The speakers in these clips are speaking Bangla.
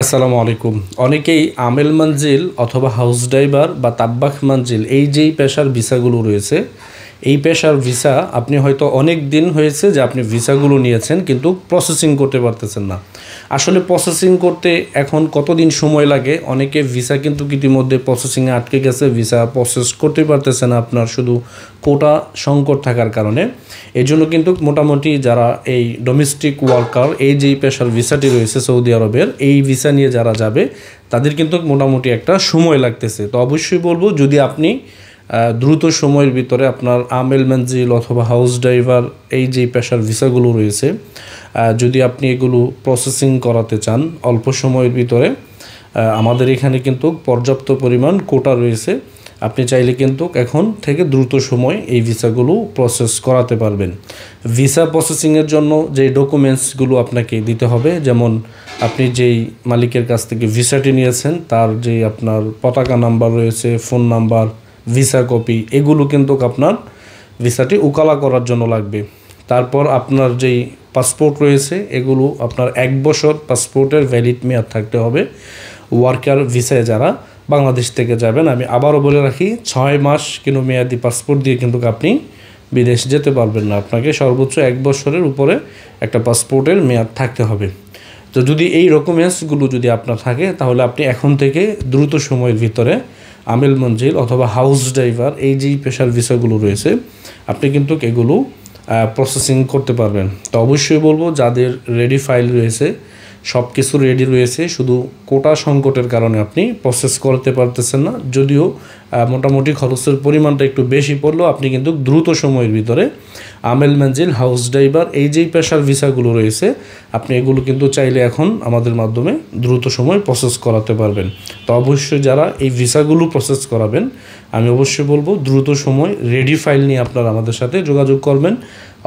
আসসালামু আলাইকুম। অনেকেই আমেল মঞ্জিল অথবা হাউস ড্রাইভার বা তাব্বাখ মঞ্জিল এই যেই পেশার ভিসাগুলো রয়েছে, এই পেশার ভিসা আপনি হয়তো অনেক দিন হয়েছে যে আপনি ভিসাগুলো নিয়েছেন কিন্তু প্রসেসিং করতে পারতেছেন না। আসলে প্রসেসিং করতে এখন কতদিন সময় লাগে? অনেকে ভিসা কিন্তু ইতিমধ্যে প্রসেসিংয়ে আটকে গেছে, ভিসা প্রসেস করতে পারতেছে না আপনার শুধু কোটা সংকট থাকার কারণে। এই জন্য কিন্তু মোটামুটি যারা এই ডোমেস্টিক ওয়ার্কার এই যেই পেশার ভিসাটি রয়েছে সৌদি আরবের, এই ভিসা নিয়ে যারা যাবে তাদের কিন্তু মোটামুটি একটা সময় লাগতেছে। তো অবশ্যই বলবো, যদি আপনি দ্রুত সময়ের ভিতরে আপনার আমেল মঞ্জিল অথবা হাউস ড্রাইভার এই যে পেশার ভিসাগুলো রয়েছে, যদি আপনি এগুলো প্রসেসিং করাতে চান অল্প সময়ের ভিতরে, আমাদের এখানে কিন্তু পর্যাপ্ত পরিমাণ কোটা রয়েছে। আপনি চাইলে কিন্তু এখন থেকে দ্রুত সময় এই ভিসাগুলো প্রসেস করাতে পারবেন। ভিসা প্রসেসিংয়ের জন্য যে ডকুমেন্টসগুলো আপনাকে দিতে হবে, যেমন আপনি যেই মালিকের কাছ থেকে ভিসাটি নিয়েছেন তার যে আপনার পতাকা নাম্বার রয়েছে, ফোন নাম্বার, ভিসা কপি, এগুলো কিন্তু আপনার ভিসাটি উকালা করার জন্য লাগবে। তারপর আপনার যেই পাসপোর্ট রয়েছে, এগুলো আপনার 1 বছর পাসপোর্টের ভ্যালিড মেয়াদ থাকতে হবে। ওয়ার্কার ভিসায় যারা বাংলাদেশ থেকে যাবেন, আমি আবারও বলে রাখি, 6 মাস কিন্তু মেয়াদি পাসপোর্ট দিয়ে কিন্তু আপনি বিদেশ যেতে পারবেন না। আপনাকে সর্বোচ্চ 1 বছরের উপরে একটা পাসপোর্টের মেয়াদ থাকতে হবে। তো যদি এই ডকুমেন্টসগুলো যদি আপনার থাকে, তাহলে আপনি এখন থেকে দ্রুত সময়ের ভিতরে আমেল মঞ্জিল অথবা হাউস ড্রাইভার এই যেই পেশার ভিসাগুলো রয়েছে, আপনি কিন্তু এগুলো প্রসেসিং করতে পারবেন। তো অবশ্যই বলবো, যাদের রেডি ফাইল রয়েছে, সব কিছু রেডি রয়েছে, শুধু কোটা সংকটের কারণে আপনি প্রসেস করতে পারতেছেন না, যদিও মোটামুটি খরচের পরিমাণটা একটু বেশি পড়লেও আপনি কিন্তু দ্রুত সময়ের ভিতরে আমেল মঞ্জিল, হাউস ড্রাইভার এই যেই পেশার ভিসাগুলো রয়েছে, আপনি এগুলো কিন্তু চাইলে এখন আমাদের মাধ্যমে দ্রুত সময় প্রসেস করাতে পারবেন। তো অবশ্যই যারা এই ভিসাগুলো প্রসেস করাবেন, আমি অবশ্যই বলবো দ্রুত সময় রেডি ফাইল নিয়ে আপনারা আমাদের সাথে যোগাযোগ করবেন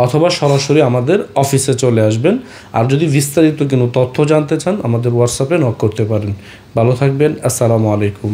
অথবা সরাসরি আমাদের অফিসে চলে আসবেন। আর যদি বিস্তারিত কোনো তথ্য জানতে চান, আমাদের হোয়াটসঅ্যাপে নক করতে পারেন। ভালো থাকবেন। আসসালামু আলাইকুম।